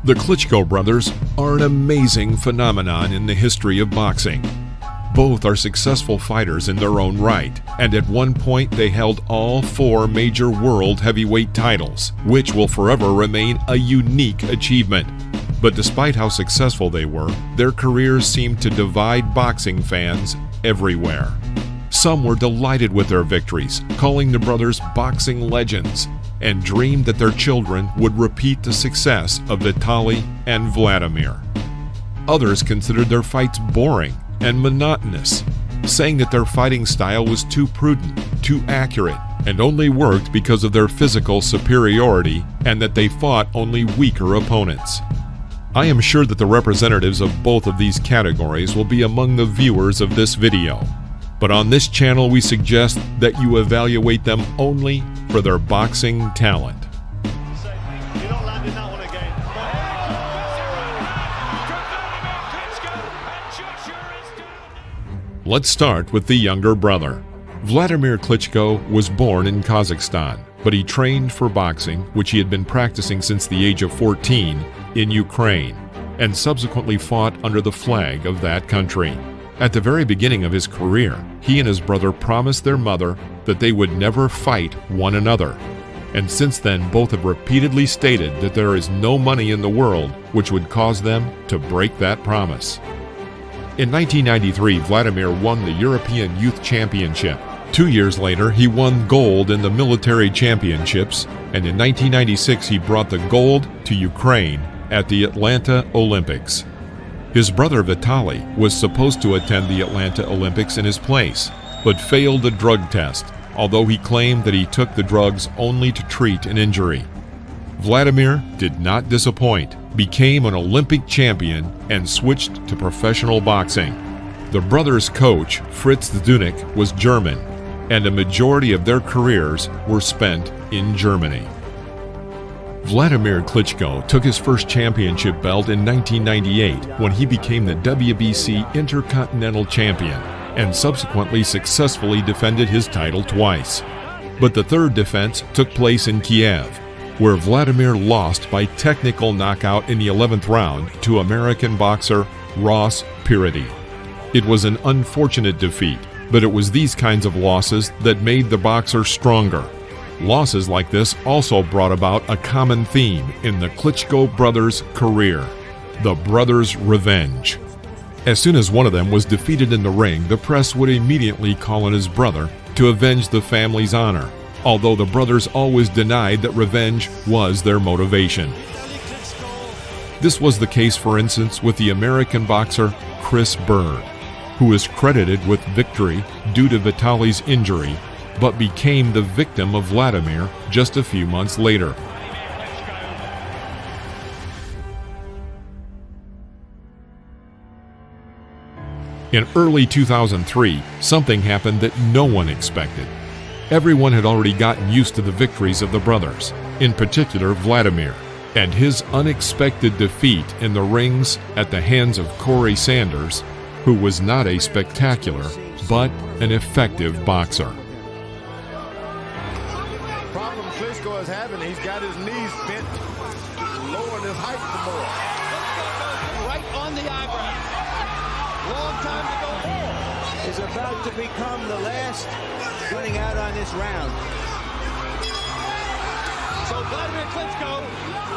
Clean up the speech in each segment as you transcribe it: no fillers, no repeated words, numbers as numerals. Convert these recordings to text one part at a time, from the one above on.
The Klitschko brothers are an amazing phenomenon in the history of boxing. Both are successful fighters in their own right, and at one point they held all 4 major world heavyweight titles, which will forever remain a unique achievement. But despite how successful they were, their careers seemed to divide boxing fans everywhere. Some were delighted with their victories, calling the brothers boxing legends, and dreamed that their children would repeat the success of Vitaly and Wladimir. Others considered their fights boring and monotonous, saying that their fighting style was too prudent, too accurate, and only worked because of their physical superiority, and that they fought only weaker opponents. I am sure that the representatives of both of these categories will be among the viewers of this video, but on this channel we suggest that you evaluate them only for their boxing talent. Let's start with the younger brother. Wladimir Klitschko was born in Kazakhstan, but he trained for boxing, which he had been practicing since the age of 14, in Ukraine, and subsequently fought under the flag of that country. At the very beginning of his career, he and his brother promised their mother that they would never fight one another. And since then, both have repeatedly stated that there is no money in the world which would cause them to break that promise. In 1993, Wladimir won the European Youth Championship. 2 years later, he won gold in the military championships, and in 1996 he brought the gold to Ukraine at the Atlanta Olympics. His brother Vitaly was supposed to attend the Atlanta Olympics in his place, but failed a drug test, although he claimed that he took the drugs only to treat an injury. Wladimir did not disappoint, became an Olympic champion, and switched to professional boxing. The brothers' coach, Fritz Dunik, was German, and a majority of their careers were spent in Germany. Wladimir Klitschko took his first championship belt in 1998 when he became the WBC Intercontinental Champion and subsequently successfully defended his title twice. But the third defense took place in Kiev, where Wladimir lost by technical knockout in the 11th round to American boxer Ross Pirity. It was an unfortunate defeat, but it was these kinds of losses that made the boxer stronger. Losses like this also brought about a common theme in the Klitschko brothers' career: the brothers' revenge. As soon as one of them was defeated in the ring, the press would immediately call on his brother to avenge the family's honor, although the brothers always denied that revenge was their motivation. This was the case, for instance, with the American boxer Chris Bird, who is credited with victory due to Vitaly's injury, but became the victim of Wladimir just a few months later. In early 2003, something happened that no one expected. Everyone had already gotten used to the victories of the brothers, in particular Wladimir, and his unexpected defeat in the rings at the hands of Corey Sanders, who was not a spectacular, but an effective boxer. The problem Klitschko is having, he's got his knees bent, lowering his height some more. Right on the eyebrow. Long time to go. Is about to become the last winning out on this round. So Wladimir Klitschko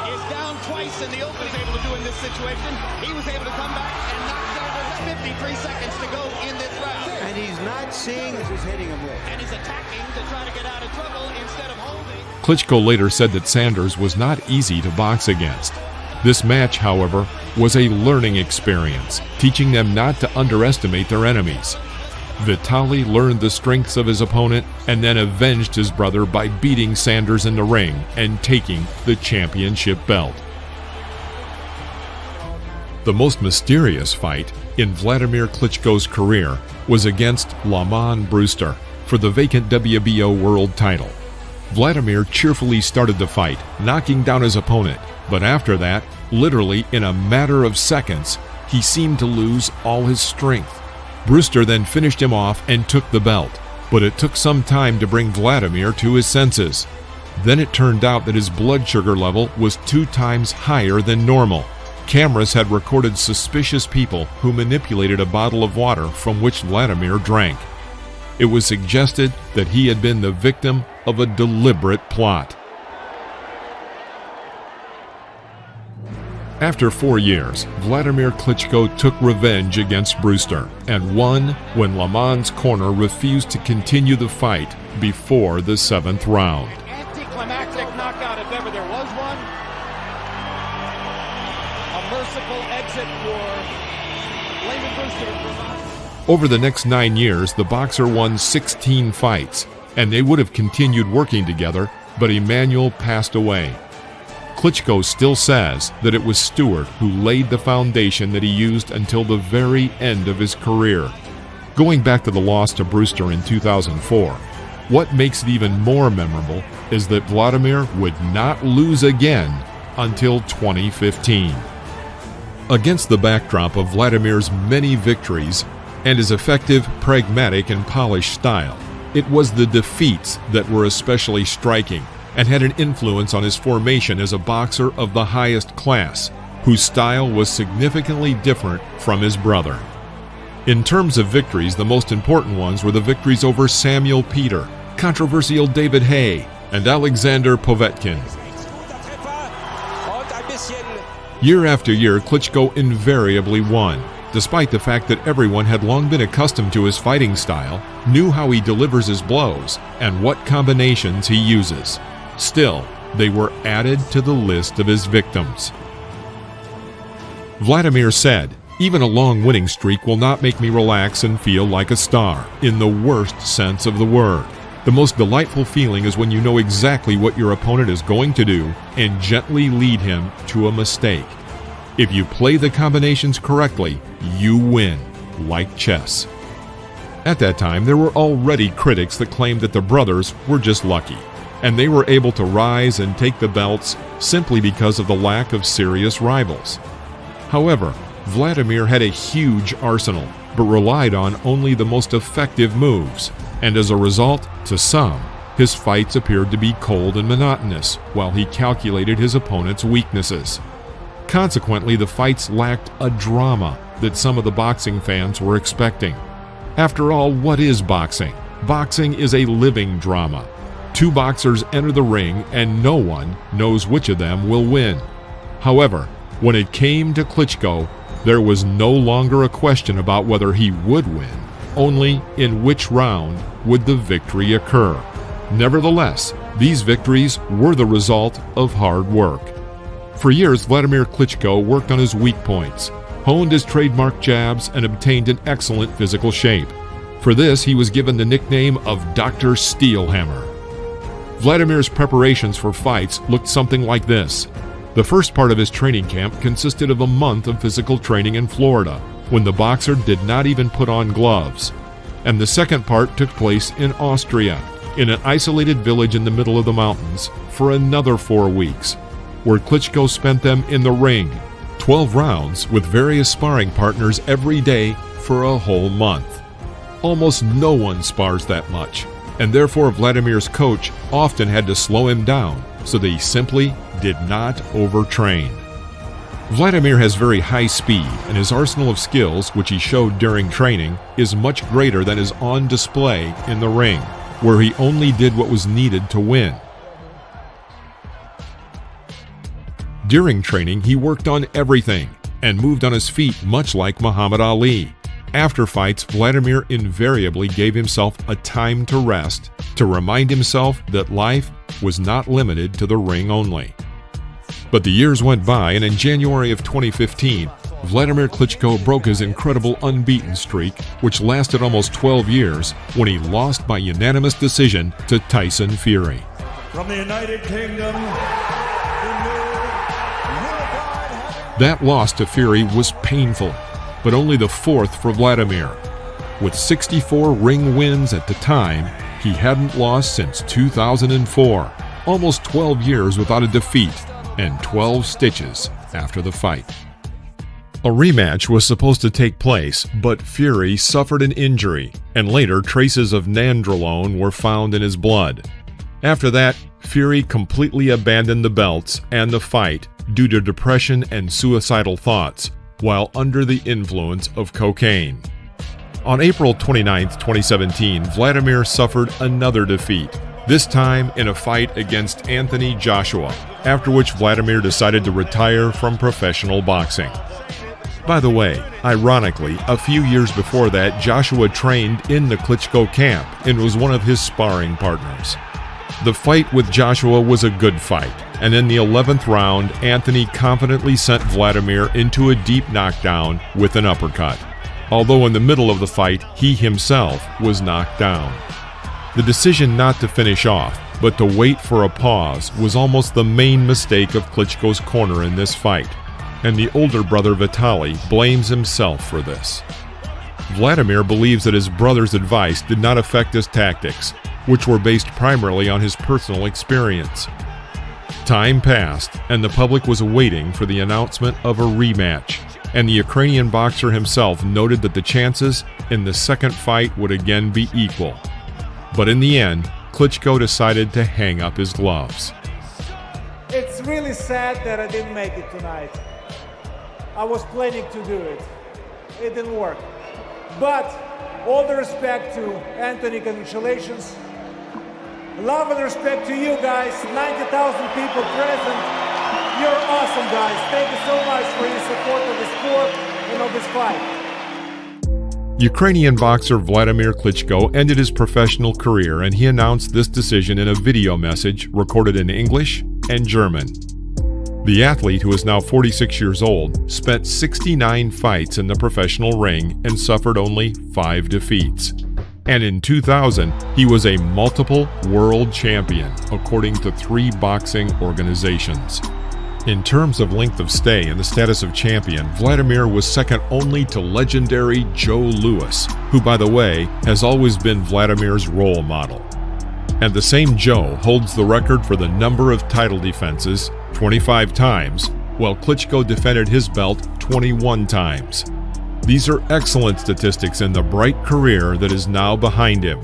is down twice in the open. He was able to do in this situation. He was able to come back and knock Sanders 53 seconds to go in this round. And he's not seeing this is hitting him with. And he's attacking to try to get out of trouble instead of holding. Klitschko later said that Sanders was not easy to box against. This match, however, was a learning experience, teaching them not to underestimate their enemies. Vitaly learned the strengths of his opponent and then avenged his brother by beating Sanders in the ring and taking the championship belt. The most mysterious fight in Wladimir Klitschko's career was against Lamont Brewster for the vacant WBO world title. Wladimir cheerfully started the fight, knocking down his opponent, but after that, literally in a matter of seconds, he seemed to lose all his strength. Brewster then finished him off and took the belt, but it took some time to bring Wladimir to his senses. Then it turned out that his blood sugar level was 2 times higher than normal. Cameras had recorded suspicious people who manipulated a bottle of water from which Wladimir drank. It was suggested that he had been the victim of a deliberate plot. After 4 years, Wladimir Klitschko took revenge against Brewster and won when Le Mans Corner refused to continue the fight before the 7th round. Anticlimactic knockout if ever there was one. A merciful exit for Wladimir Brewster. Over the next 9 years, the boxer won 16 fights, and they would have continued working together, but Emmanuel passed away. Klitschko still says that it was Stewart who laid the foundation that he used until the very end of his career. Going back to the loss to Brewster in 2004, what makes it even more memorable is that Wladimir would not lose again until 2015. Against the backdrop of Vladimir's many victories and his effective, pragmatic, and polished style, it was the defeats that were especially striking and had an influence on his formation as a boxer of the highest class, whose style was significantly different from his brother. In terms of victories, the most important ones were the victories over Samuel Peter, controversial David Haye, and Alexander Povetkin. Year after year, Klitschko invariably won, despite the fact that everyone had long been accustomed to his fighting style, knew how he delivers his blows, and what combinations he uses. Still, they were added to the list of his victims. Wladimir said, "Even a long winning streak will not make me relax and feel like a star, in the worst sense of the word. The most delightful feeling is when you know exactly what your opponent is going to do and gently lead him to a mistake. If you play the combinations correctly, you win, like chess." At that time, there were already critics that claimed that the brothers were just lucky, and they were able to rise and take the belts simply because of the lack of serious rivals. However, Wladimir had a huge arsenal, but relied on only the most effective moves, and as a result, to some, his fights appeared to be cold and monotonous, while he calculated his opponent's weaknesses. Consequently, the fights lacked a drama that some of the boxing fans were expecting. After all, what is boxing? Boxing is a living drama. 2 boxers enter the ring and no one knows which of them will win. However, when it came to Klitschko, there was no longer a question about whether he would win, only in which round would the victory occur. Nevertheless, these victories were the result of hard work. For years, Wladimir Klitschko worked on his weak points, honed his trademark jabs, and obtained an excellent physical shape. For this, he was given the nickname of Dr. Steelhammer. Wladimir's preparations for fights looked something like this. The first part of his training camp consisted of a month of physical training in Florida, when the boxer did not even put on gloves. And the second part took place in Austria, in an isolated village in the middle of the mountains, for another 4 weeks, where Klitschko spent them in the ring, 12 rounds with various sparring partners every day for a whole month. Almost no one spars that much, and therefore Vladimir's coach often had to slow him down so that he simply did not overtrain. Wladimir has very high speed, and his arsenal of skills, which he showed during training, is much greater than is on display in the ring, where he only did what was needed to win. During training, he worked on everything and moved on his feet much like Muhammad Ali. After fights, Wladimir invariably gave himself a time to rest, to remind himself that life was not limited to the ring only. But the years went by, and in January of 2015, Wladimir Klitschko broke his incredible unbeaten streak, which lasted almost 12 years, when he lost by unanimous decision to Tyson Fury. From the United Kingdom, that loss to Fury was painful, but only the 4th for Wladimir. With 64 ring wins at the time, he hadn't lost since 2004, almost 12 years without a defeat, and 12 stitches after the fight. A rematch was supposed to take place, but Fury suffered an injury, and later traces of nandrolone were found in his blood. After that, Fury completely abandoned the belts and the fight due to depression and suicidal thoughts while under the influence of cocaine. On April 29, 2017, Wladimir suffered another defeat, this time in a fight against Anthony Joshua, after which Wladimir decided to retire from professional boxing. By the way, ironically, a few years before that, Joshua trained in the Klitschko camp and was one of his sparring partners. The fight with Joshua was a good fight, and in the 11th round, Anthony confidently sent Wladimir into a deep knockdown with an uppercut, although in the middle of the fight, he himself was knocked down. The decision not to finish off, but to wait for a pause, was almost the main mistake of Klitschko's corner in this fight, and the older brother Vitaly blames himself for this. Wladimir believes that his brother's advice did not affect his tactics, which were based primarily on his personal experience. Time passed, and the public was waiting for the announcement of a rematch, and the Ukrainian boxer himself noted that the chances in the second fight would again be equal. But in the end, Klitschko decided to hang up his gloves. It's really sad that I didn't make it tonight. I was planning to do it. It didn't work. But all the respect to Anthony, congratulations. Love and respect to you guys, 90,000 people present. You're awesome, guys. Thank you so much for your support of the sport and of this fight. Ukrainian boxer Wladimir Klitschko ended his professional career, and he announced this decision in a video message recorded in English and German. The athlete, who is now 46 years old, spent 69 fights in the professional ring and suffered only 5 defeats. And in 2000, he was a multiple world champion, according to 3 boxing organizations. In terms of length of stay and the status of champion, Wladimir was second only to legendary Joe Louis, who, by the way, has always been Vladimir's role model. And the same Joe holds the record for the number of title defenses, 25 times, while Klitschko defended his belt 21 times. These are excellent statistics in the bright career that is now behind him.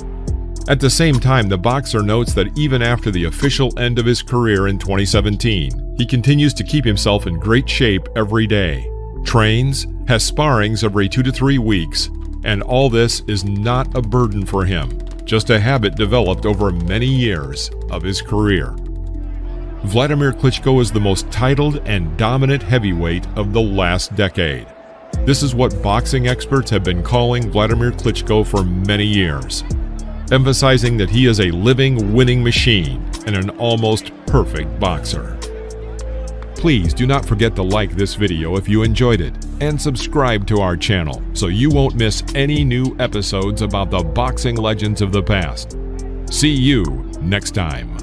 At the same time, the boxer notes that even after the official end of his career in 2017, he continues to keep himself in great shape every day, trains, has sparrings every 2 to 3 weeks, and all this is not a burden for him, just a habit developed over many years of his career. Wladimir Klitschko is the most titled and dominant heavyweight of the last decade. This is what boxing experts have been calling Wladimir Klitschko for many years, emphasizing that he is a living winning machine and an almost perfect boxer. Please do not forget to like this video if you enjoyed it, and subscribe to our channel so you won't miss any new episodes about the boxing legends of the past. See you next time.